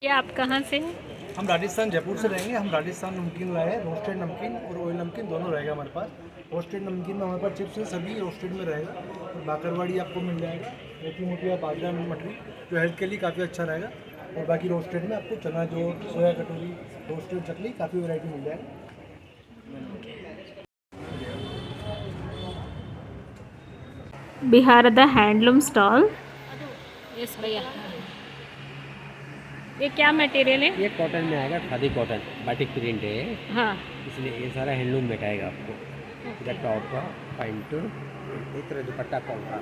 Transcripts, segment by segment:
ये आप कहाँ से हैं? हम राजस्थान जयपुर से रहेंगे। हम राजस्थान नमकीन लाए हैं, रोस्टेड नमकीन और ऑयल नमकीन दोनों रहेगा हमारे पास। रोस्टेड नमकीन में हमारे पास चिप्स है, सभी रोस्टेड में रहेगा। और बाकरवाड़ी आपको मिल जाएगा, मोटी मोटी या बाजरा मटरी, जो हेल्थ के लिए काफ़ी अच्छा रहेगा। और बाकी रोस्टेड में आपको चना जो सोया कटोरी, रोस्टेड चकली, काफ़ी वैरायटी मिल जाएगा। Bihar the handloom stall. Yes भैया, ये क्या मटेरियल है? ये कॉटन में आएगा, खादी कॉटन, बाटिक प्रिंट है। हाँ, इसलिए ये सारा हैंडलूम में आएगा आपको। इधर टॉप का पैंट, एक तरह दुपट्टा का होगा।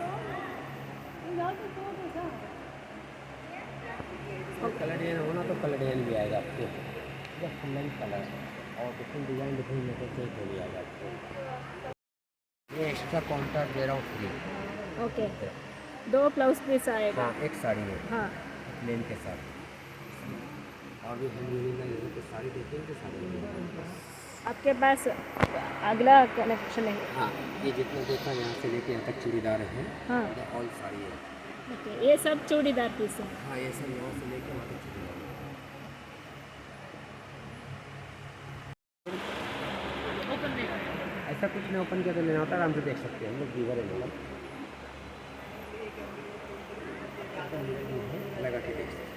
कलर डिजाइन होना तो कलर डिजाइन भी आएगा आपको, फुल कलर और different design different method change हो जाएगा आपको। ये एक्स्ट्रा काउंटर दे रहा हूँ फ्री। ओके। 2 ब्लाउज पीस आएगा। हाँ, एक साड़ी है हाँ, प्लेन के साथ। और भी हम साड़ी देखेंगे, साड़ी आपके पास अगला कनेक्शन है? हाँ, ये जितना देखा यहाँ से लेके यहाँ तक चूड़ीदार है। हाँ, ऑल साड़ी है। ओके। ये सब चूड़ीदार पीस है? हाँ, ये सब यहाँ से लेके वहाँ तक चूड़ीदार है। ऐसा कुछ नहीं, ओपन किया तो लेना होता है, आराम से देख सकते हैं हम लोग। वीवर है लोग लगा के देख सकते हैं।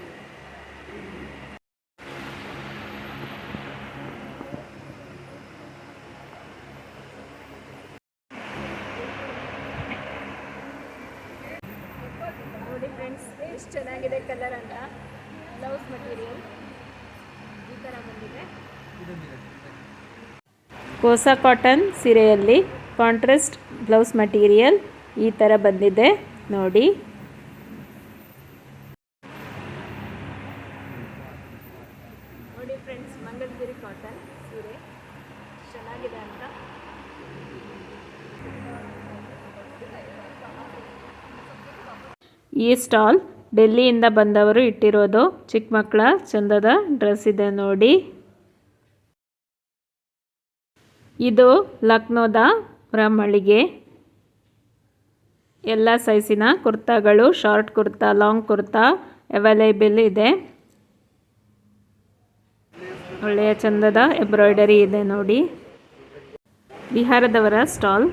ನೋಡಿ ಫ್ರೆಂಡ್ಸ್, ಎಷ್ಟು ಚೆನ್ನಾಗಿದೆ ಕಲರ್ ಅಂತ. ಬ್ಲೌಸ್ ಮಟೀರಿಯಲ್ ಈ ಥರ ಬಂದಿದೆ. ಕೋಸಾ ಕಾಟನ್ ಸೀರೆಯಲ್ಲಿ ಕಾಂಟ್ರಾಸ್ಟ್ ಬ್ಲೌಸ್ ಮಟೀರಿಯಲ್ ಈ ಥರ ಬಂದಿದೆ ನೋಡಿ. ನೋಡಿ ಫ್ರೆಂಡ್ಸ್, ಮಂಗಳಗಿರಿ ಕಾಟನ್ ಸೀರೆ ಚೆನ್ನಾಗಿದೆ ಅಂತ. ಈ ಸ್ಟಾಲ್ ಡೆಲ್ಲಿಯಿಂದ ಬಂದವರು ಇಟ್ಟಿರೋದು. ಚಿಕ್ಕ ಮಕ್ಕಳ ಚಂದದ ಡ್ರೆಸ್ ಇದೆ ನೋಡಿ. ಇದು ಲಕ್ನೋದ ಮಳಿಗೆ. ಎಲ್ಲ ಸೈಜಿನ ಕುರ್ತಾಗಳು, short kurta, long kurta available ಇದೆ. ಒಳ್ಳೆಯ ಚಂದದ ಎಂಬ್ರಾಯ್ಡರಿ ಇದೆ ನೋಡಿ. ಬಿಹಾರದವರ ಸ್ಟಾಲ್.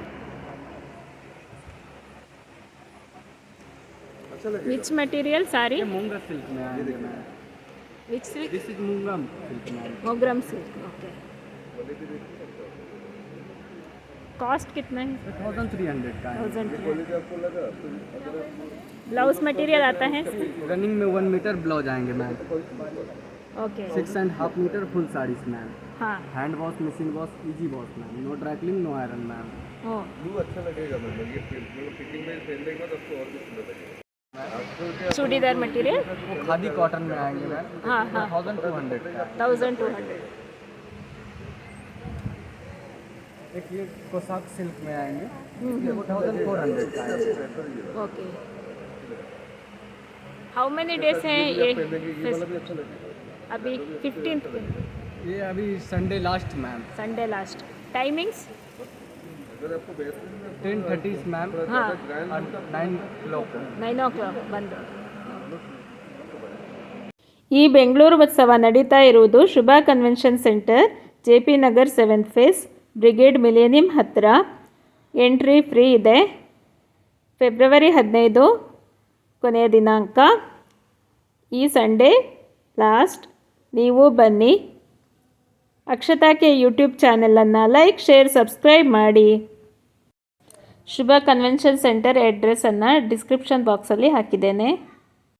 Which material saree? ये मूंगा सिल्क में आएगा ma'am. Which silk? This is Moonga silk ma'am. मोगरम सिल्क. ओके. कॉस्ट कितना है? 1300 का है। 1300. ब्लाउज मटेरियल आता है? रनिंग में 1 मीटर ब्लाउज आएंगे ma'am. Okay. 6.5 metre full saris ma'am. हाँ. Hand wash, machine wash, easy wash ma'am. No dry cleaning, no iron ma'am. Oh, अच्छा लगेगा मतलब ये फिटिंग में पहनने के बाद आपको और भी सुंदर लगेगा। चूड़ीदार मटेरियल. वो खादी कॉटन में आएंगे मैम। हाँ हाँ. 1200 का। 1200. एक ये कोसाक सिल्क में आएंगे, वो 1400 का है। ओके. हाउ मेनी डेज हैं ये? अभी 15th पे. ये अभी Sunday last ma'am. Sunday last. Timings? 10:30 ma'am. हाँ. 9 o'clock। 9 o'clock ಬಂದು. ಈ ಬೆಂಗಳೂರು ಉತ್ಸವ ನಡೀತಾ ಇರುವುದು Shubha convention centre, JP Nagar 7th phase, brigade millennium ಹತ್ತಿರ. ಎಂಟ್ರಿ ಫ್ರೀ ಇದೆ. ಫೆಬ್ರವರಿ 15 ಕೊನೆಯ ದಿನಾಂಕ. ಈ ಸಂಡೇ ಲಾಸ್ಟ್. ನೀವು ಬನ್ನಿ. ಅಕ್ಷತಾಕ್ಕೆ ಯೂಟ್ಯೂಬ್ ಚಾನೆಲನ್ನು ಲೈಕ್, ಶೇರ್, ಸಬ್ಸ್ಕ್ರೈಬ್ ಮಾಡಿ. ಶುಭ ಕನ್ವೆನ್ಷನ್ ಸೆಂಟರ್ ಅಡ್ರೆಸ್ಸನ್ನು ಡಿಸ್ಕ್ರಿಪ್ಷನ್ ಬಾಕ್ಸಲ್ಲಿ ಹಾಕಿದ್ದೇನೆ.